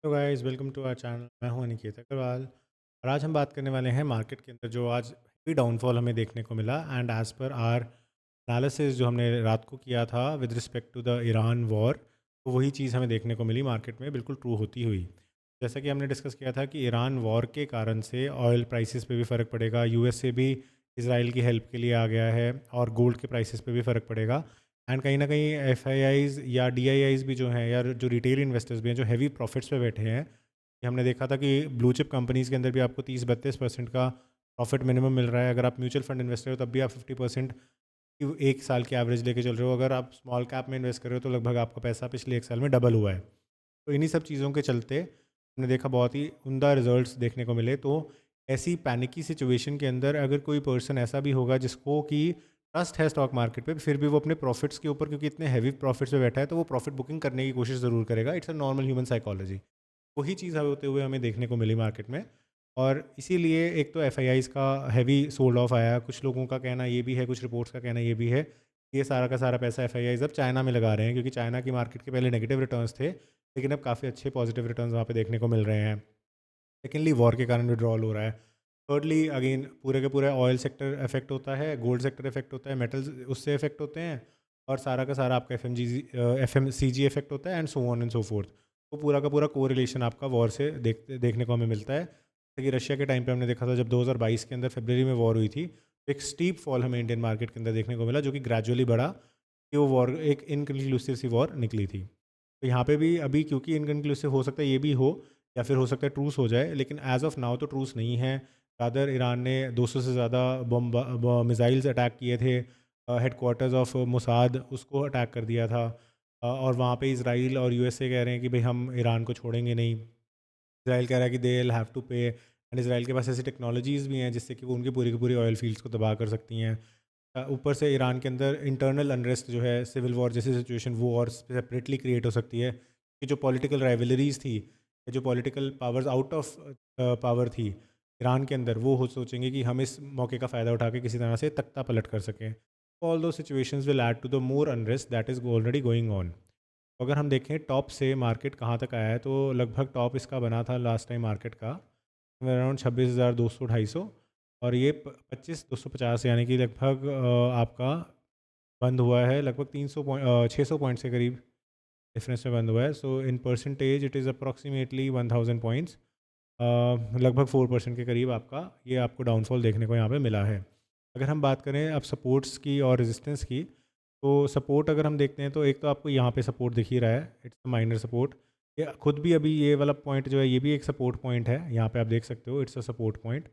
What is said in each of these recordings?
तो guys welcome to our channel. मैं हूं अनिकेत अग्रवाल और आज हम बात करने वाले हैं मार्केट के अंदर जो आज भी डाउनफॉल हमें देखने को मिला and as per our analysis जो हमने रात को किया था with respect to the Iran war, तो वही चीज़ हमें देखने को मिली मार्केट में बिल्कुल ट्रू होती हुई। जैसा कि हमने डिस्कस किया था कि ईरान वॉर के कारण से ऑयल प्राइसेस पे भी फ़र्क पड़ेगा, यूएस से भी इसराइल की हेल्प के लिए आ गया है और गोल्ड के प्राइसेस पे भी फ़र्क पड़ेगा। एंड कहीं ना कहीं एफ आई आईज़ या डी आई आईज़ भी जो हैं या जो रिटेल इन्वेस्टर्स भी हैं जो हैवी प्रॉफिट्स पे बैठे हैं, कि हमने देखा था कि ब्लू चिप कंपनीज़ के अंदर भी आपको 30-32% का प्रॉफिट मिनिमम मिल रहा है। अगर आप म्यूचुअल फंड इन्वेस्टर हो तब भी आप 50% की एक साल की एवरेज लेके चल रहे हो। अगर आप स्मॉल कैप में इन्वेस्ट कर रहे हो तो लगभग आपका पैसा पिछले एक साल में डबल हुआ है। तो इन्हीं सब चीज़ों के चलते हमने देखा बहुत ही उम्दा रिजल्ट्स देखने को मिले। तो ऐसी पैनिकी सिचुएशन के अंदर अगर कोई पर्सन ऐसा भी होगा जिसको कि ट्रस्ट है स्टॉक मार्केट पे, फिर भी वो अपने प्रॉफिट्स के ऊपर क्योंकि इतने हैवी प्रॉफिट्स पे बैठा है तो वो प्रॉफिट बुकिंग करने की कोशिश ज़रूर करेगा। It's a normal human psychology. वही चीज़ होते हुए हमें देखने को मिली मार्केट में। और इसीलिए एक तो एफ का हैवी सोल्ड ऑफ आया। कुछ लोगों का कहना ये भी है, कुछ रिपोर्ट्स का कहना ये भी है कि ये सारा का सारा पैसा एफ अब चाइना में लगा रहे हैं, क्योंकि चाइना की मार्केट के पहले नेगेटिव रिटर्न्स थे लेकिन अब काफ़ी अच्छे पॉजिटिव रिटर्न्स वहाँ पे देखने को मिल रहे हैं। सेकेंडली वॉर के कारण विड्रॉल हो रहा है। थर्डली अगेन पूरे के पूरे ऑयल सेक्टर इफेक्ट होता है, गोल्ड सेक्टर इफेक्ट होता है, मेटल्स उससे इफेक्ट होते हैं और सारा का सारा आपका एफ एम सी जी इफेक्ट होता है and so on and so fourth. तो पूरा का पूरा कोरिलेशन आपका वॉर से देखने को हमें मिलता है। जैसे कि रशिया के टाइम पे हमने देखा था जब 2022 के अंदर फरवरी में वॉर हुई थी, तो एक स्टीप फॉल हमें इंडियन मार्केट के अंदर देखने को मिला जो कि ग्रेजुअली बढ़ा कि वो वॉर एक इनकन्क्लूसिव सी वॉर निकली थी। तो यहाँ पे भी अभी क्योंकि इनकन्क्लूसिव हो सकता है ये भी हो या फिर हो सकता है ट्रूस हो जाए, लेकिन एज़ ऑफ नाउ तो ट्रूस नहीं है। रादर ईरान ने 200 से ज़्यादा बम मिसाइल्स अटैक किए थे। हेडक्वार्टर्स ऑफ मोसाद उसको अटैक कर दिया था। और वहाँ पे इसराइल और यूएसए कह रहे हैं कि भाई हम ईरान को छोड़ेंगे नहीं। इसराइल कह रहा है कि दे विल हैव टू पे, एंड इसराइल के पास ऐसी टेक्नोलॉजीज़ भी हैं जिससे कि वो उनकी पूरी की पूरी ऑयल फील्ड्स को तबाह कर सकती हैं। ऊपर से ईरान के अंदर इंटरनल अनरेस्ट जो है, सिविल वॉर जैसी सिचुएशन वो और सेपरेटली क्रिएट हो सकती है कि जो पॉलिटिकल राइवलरीज थी या जो political powers out of power थी ईरान के अंदर, वो हो सोचेंगे कि हम इस मौके का फ़ायदा उठा के किसी तरह से तख्ता पलट कर सकें। All those situations will add to the more unrest that is already going on. अगर हम देखें टॉप से मार्केट कहाँ तक आया है, तो लगभग टॉप इसका बना था लास्ट टाइम मार्केट का अराउंड 26,200-250, और ये 25,250 यानी कि लगभग आपका बंद हुआ है लगभग 600 पॉइंट्स के करीब डिफरेंस में बंद हुआ है। So in percentage it is approximately 1,000 points, लगभग 4% के करीब आपका ये आपको डाउनफॉल देखने को यहाँ पे मिला है। अगर हम बात करें अब सपोर्ट्स की और रेजिस्टेंस की, तो सपोर्ट अगर हम देखते हैं तो एक तो आपको यहाँ पे सपोर्ट दिख ही रहा है, इट्स अ माइनर सपोर्ट। ये खुद भी अभी ये वाला पॉइंट जो है ये भी एक सपोर्ट पॉइंट है, यहाँ पे आप देख सकते हो इट्स अ सपोर्ट पॉइंट।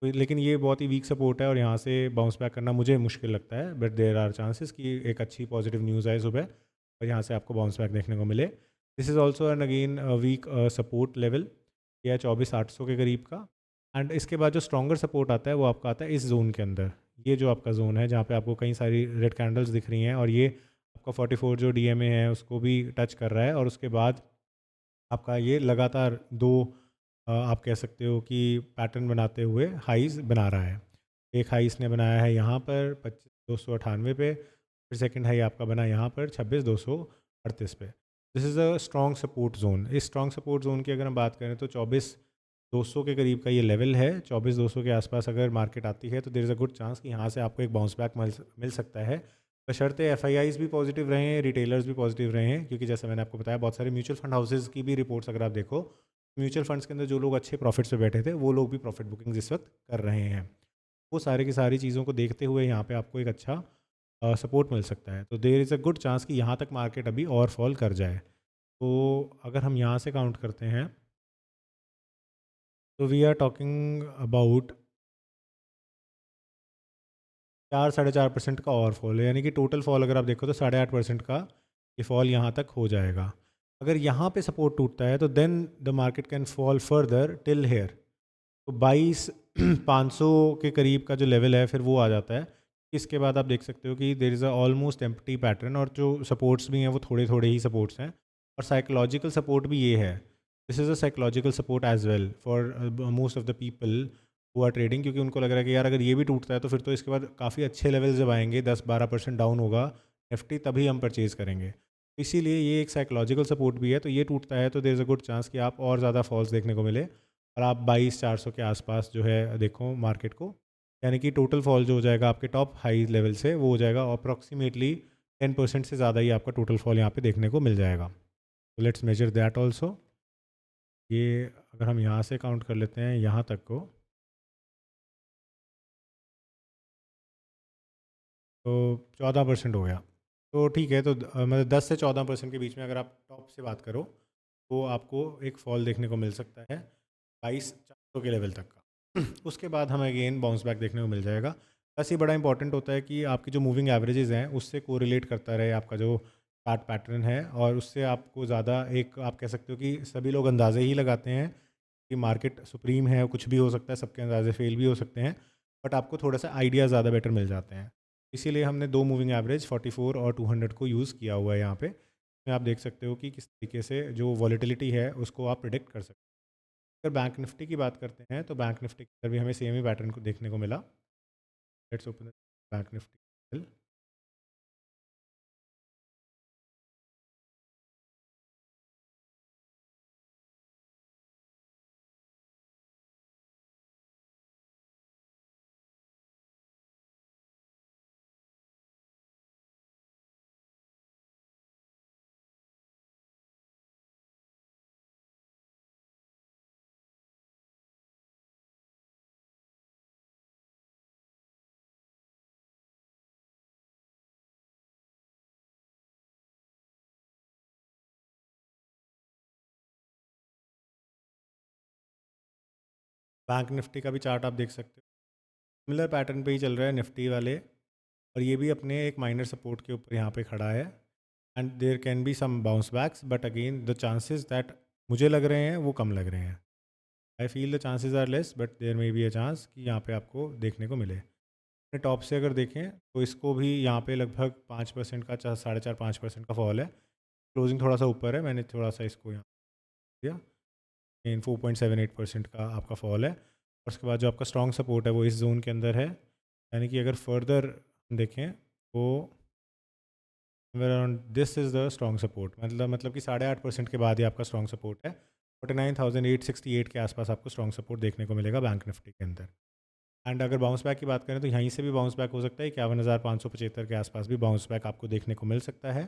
तो लेकिन ये बहुत ही वीक सपोर्ट है और यहाँ से बाउंस बैक करना मुझे मुश्किल लगता है, बट देर आर चांसेस कि एक अच्छी पॉजिटिव न्यूज़ आए सुबह और यहाँ से आपको बाउंस बैक देखने को मिले। This is also an again weak support level, यह 24,800 के करीब का। एंड इसके बाद जो स्ट्रॉन्गर सपोर्ट आता है वो आपका आता है इस जोन के अंदर। ये जो आपका जोन है जहाँ पे आपको कई सारी रेड कैंडल्स दिख रही हैं और ये आपका 44 जो डीएमए है उसको भी टच कर रहा है, और उसके बाद आपका ये लगातार दो आप कह सकते हो कि पैटर्न बनाते हुए हाईज बना रहा है। एक हाई इसने बनाया है यहाँ पर 25,298 पे, फिर सेकंड हाई आपका बना यहाँ पर 26,238 पे। This is a strong support zone. इस स्ट्रॉन्ग सपोर्ट जोन की अगर हम बात करें तो 24,200 के करीब का ये लेवल है। 24,200 के आसपास अगर मार्केट आती है तो there is a good chance कि यहाँ से आपको एक बाउंस बैक मिल सकता है, बशर्ते एफ आई आईज़ भी पॉजिटिव रहे हैं, रिटेलर्स भी पॉजिटिव रहे हैं, क्योंकि जैसे मैंने आपको बताया बहुत सारे म्यूचुअल फंड हाउसेज़ की भी रिपोर्ट्स अगर आप देखो, म्यूचुअल फंड्स के अंदर जो लोग अच्छे प्रॉफिट्स पे बैठे थे वो लोग भी प्रॉफिट बुकिंग इस वक्त कर रहे हैं। वो सारे की सारी चीज़ों को देखते हुए यहाँ पे आपको एक अच्छा सपोर्ट मिल सकता है। तो there is a good chance कि यहाँ तक मार्केट अभी और फॉल कर जाए। तो अगर हम यहाँ से काउंट करते हैं तो वी आर टॉकिंग अबाउट 4-4.5% का और फॉल है, यानी कि टोटल फॉल अगर आप देखो तो 8.5% का ये फॉल यहाँ तक हो जाएगा। अगर यहाँ पे सपोर्ट टूटता है तो then the market can fall further till here. तो 22,500 के करीब का जो लेवल है फिर वो आ जाता है। इसके बाद आप देख सकते हो कि there is a almost empty pattern, और जो सपोर्ट्स भी हैं वो थोड़े थोड़े ही सपोर्ट्स हैं, और साइकोलॉजिकल सपोर्ट भी ये है। This is a psychological support as well for most of the people who are trading, क्योंकि उनको लग रहा है कि यार अगर ये भी टूटता है तो फिर तो इसके बाद काफ़ी अच्छे लेवल जब आएंगे, 10-12% डाउन होगा निफ्टी, तभी हम परचेज़ करेंगे। इसीलिए ये एक साइकोलॉजिकल सपोर्ट भी है, तो ये टूटता है तो there is a good chance कि आप और ज़्यादा फॉल्स देखने को मिले और आप 22,400 के आसपास जो है देखो मार्केट को, यानी कि टोटल फॉल जो हो जाएगा आपके टॉप हाई लेवल से वो हो जाएगा अप्रॉक्सीमेटली 10% से ज़्यादा ही आपका टोटल फॉल यहाँ पे देखने को मिल जाएगा। तो लेट्स मेजर दैट ऑल्सो। ये अगर हम यहाँ से काउंट कर लेते हैं यहाँ तक को, तो 14% हो गया। तो ठीक है, तो मतलब 10 से 14% के बीच में अगर आप टॉप से बात करो तो आपको एक फॉल देखने को मिल सकता है 22,400 के लेवल तक का। उसके बाद हमें अगेन बाउंस बैक देखने को मिल जाएगा। बस ये बड़ा इंपॉर्टेंट होता है कि आपकी जो मूविंग एवरेजेस हैं उससे कोरिलेट करता रहे आपका जो चार्ट पैटर्न है, और उससे आपको ज़्यादा एक आप कह सकते हो कि सभी लोग अंदाजे ही लगाते हैं कि मार्केट सुप्रीम है, कुछ भी हो सकता है, सबके अंदाजे फेल भी हो सकते हैं, बट आपको थोड़ा सा आइडिया ज़्यादा बेटर मिल जाते हैं। इसीलिए हमने दो मूविंग एवरेज 44 और 200 को यूज़ किया हुआ है यहाँ पे। इसमें आप देख सकते हो कि किस तरीके से जो वॉलेटिलिटी है उसको आप प्रिडिक्ट कर सकते हैं। अगर बैंक निफ्टी की बात करते हैं तो बैंक निफ्टी के अंदर भी हमें सेम ही पैटर्न को देखने को मिला। Let's open bank Nifty. Bank Nifty का भी चार्ट आप देख सकते हो, सिमिलर पैटर्न पे ही चल रहा है निफ्टी वाले, और ये भी अपने एक माइनर सपोर्ट के ऊपर यहाँ पे खड़ा है। And there can be some bounce backs, but again the chances that मुझे लग रहे हैं वो कम लग रहे हैं। I feel the chances are less, but there may be a chance कि यहाँ पे आपको देखने को मिले। अपने टॉप से अगर देखें तो इसको भी यहाँ पे लगभग 5% का 4.5-5% का फॉल है। क्लोजिंग थोड़ा सा ऊपर है, मैंने थोड़ा सा इसको यहाँ दिया, इन 4.78% का आपका फॉल है। और उसके बाद जो आपका स्ट्रॉन्ग सपोर्ट है वो इस जोन के अंदर है, यानी कि अगर फर्दर देखें तो around this is the strong support, मतलब कि 8.5% के बाद ही आपका स्ट्रॉन्ग सपोर्ट है। 49,868 के आसपास आपको स्ट्रॉन्ग सपोर्ट देखने को मिलेगा बैंक निफ्टी के अंदर। एंड अगर बाउंस बैक की बात करें तो यहीं से भी बाउंस बैक हो सकता है, 51,575 के आसपास भी बाउंस बैक आपको देखने को मिल सकता है।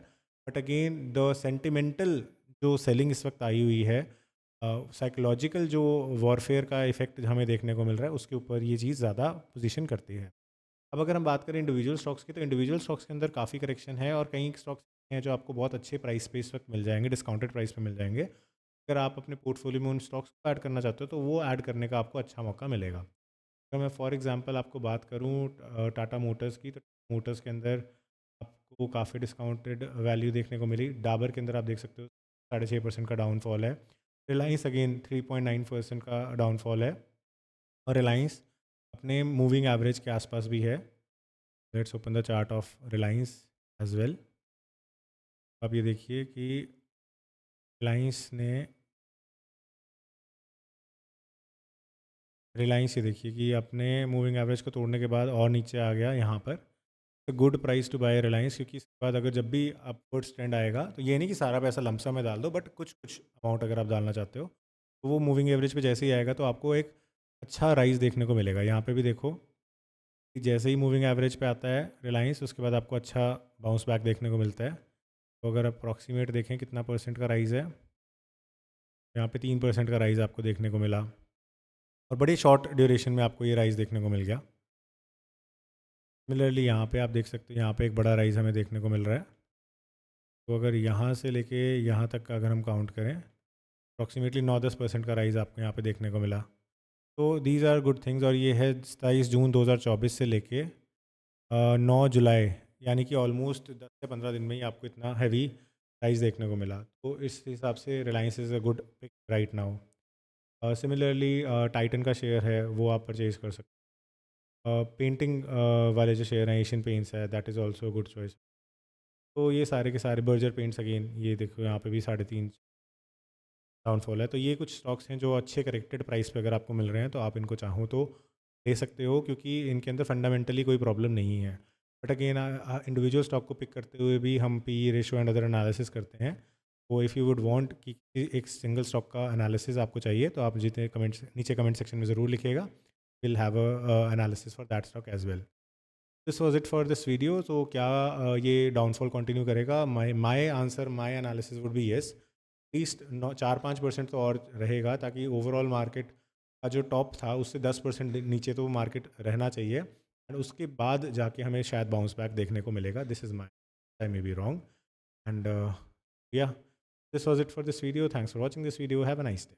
बट अगेन द सेंटिमेंटल जो सेलिंग इस वक्त आई हुई है, साइकोलॉजिकल जो वॉरफेयर का इफेक्ट हमें देखने को मिल रहा है, उसके ऊपर ये चीज़ ज़्यादा पोजीशन करती है। अब अगर हम बात करें इंडिविजुअल स्टॉक्स की, तो इंडिविजुअल स्टॉक्स के अंदर काफ़ी करेक्शन है, और कई स्टॉक्स हैं जो आपको बहुत अच्छे प्राइस पे इस वक्त मिल जाएंगे, डिस्काउंटेड प्राइस पे मिल जाएंगे। अगर आप अपने पोर्टफोलियो में उन स्टॉक्स को ऐड करना चाहते हो तो वो ऐड करने का आपको अच्छा मौका मिलेगा। अगर मैं फॉर एग्जांपल आपको बात करूं टाटा मोटर्स की, तो मोटर्स के अंदर आपको काफ़ी डिस्काउंटेड वैल्यू देखने को मिली। डाबर के अंदर आप देख सकते हो 6.5% का डाउनफॉल है। रिलायंस अगेन 3.9% का डाउनफॉल है, और रिलायंस अपने मूविंग एवरेज के आसपास भी है। Let's open the chart of Reliance as well. आप ये देखिए कि रिलायंस ये देखिए कि अपने मूविंग एवरेज को तोड़ने के बाद और नीचे आ गया यहाँ पर। Good price to buy Reliance, क्योंकि इसके बाद अगर जब भी अपवर्ड्स ट्रेंड आएगा, तो ये नहीं कि सारा पैसा लमसम में डाल दो, बट कुछ कुछ अमाउंट अगर आप डालना चाहते हो तो वो मूविंग एवरेज पे जैसे ही आएगा तो आपको एक अच्छा राइज देखने को मिलेगा। यहाँ पे भी देखो कि जैसे ही मूविंग एवरेज पे आता है रिलायंस, उसके बाद आपको अच्छा बाउंस बैक देखने को मिलता है। तो अगर अप्रॉक्सीमेट देखें कितना परसेंट का राइज़ है, यहाँ पे 3% का राइज़ आपको देखने को मिला, और बड़ी शॉर्ट ड्यूरेशन में आपको ये राइज़ देखने को मिल गया। सिमिलरली यहाँ पे आप देख सकते हो, यहाँ पे एक बड़ा राइज़ हमें देखने को मिल रहा है। तो अगर यहाँ से लेके यहाँ तक का अगर हम काउंट करें, अप्रॉक्सीमेटली 9-10% का राइज़ आपको यहाँ पे देखने को मिला। तो दीज आर गुड थिंग्स, और ये है 27 जून 2024 से लेके 9 जुलाई, यानी कि ऑलमोस्ट 10 से 15 दिन में ही आपको इतना हैवी राइज देखने को मिला। तो इस हिसाब से Reliance is a good pick right now. Similarly Titan का शेयर है वो आप परचेज कर सकते हो। पेंटिंग वाले जो शेयर हैं, एशियन पेंट्स है, that is also good choice. तो ये सारे के सारे, बर्जर पेंट्स अगेन ये देखो यहाँ पे भी 3.5 डाउनफॉल है। तो ये कुछ स्टॉक्स हैं जो अच्छे करेक्टेड प्राइस पे अगर आपको मिल रहे हैं तो आप इनको चाहो तो ले सकते हो, क्योंकि इनके अंदर फंडामेंटली कोई प्रॉब्लम नहीं है। बट अगेन इंडिविजुअल स्टॉक को पिक करते हुए भी हम P ratio and other analysis करते हैं। तो इफ़ यू वुड वांट कि एक सिंगल स्टॉक का एनालिसिस आपको चाहिए तो आप जितने कमेंट्स नीचे कमेंट सेक्शन में ज़रूर लिखिएगा, will have a analysis for that stock as well. This was it for this video. तो क्या ये डाउनफॉल कंटिन्यू करेगा? My answer, my analysis would be yes. At least 4-5% तो और रहेगा, ताकि ओवरऑल मार्केट का जो टॉप था उससे 10% नीचे तो मार्केट रहना चाहिए, एंड उसके बाद जाके हमें शायद बाउंस बैक देखने को मिलेगा। This is my, I may be wrong, and yeah this was it for this video. Thanks for watching this video. Have a nice day.